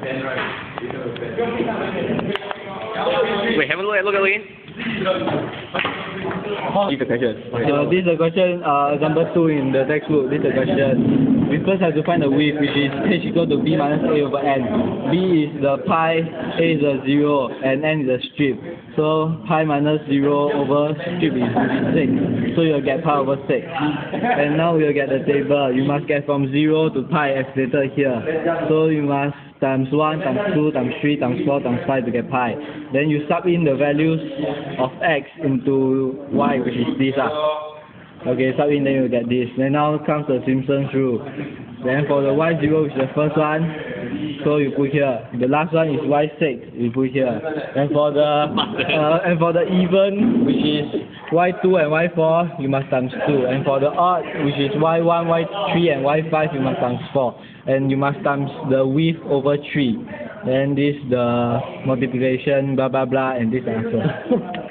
Wait, haven't look at again. Read the question. This is the question, number 2 in the textbook. This is the question. We first have to find the width, which is h equal to b minus a over n. B is the pi, a is the 0, and n is the strip. So pi minus 0 over strip is 6. So you'll get pi over 6. And now we'll get the table. You must get from 0 to pi as stated here. So you must times 1, times 2, times 3, times 4, times 5 to get pi. Then you sub in the values of x into y, which is this. Okay, sub in, then you get this. Then now comes the Simpson's rule. Then for the y0, which is the first one, so you put here. The last one is y6, you put here. And for the even, which is y2 and y4, you must times 2. And for the odd, which is y1, y3, and y5, you must times 4. And you must times the width over 3. Then this the multiplication, blah blah blah, and this answer.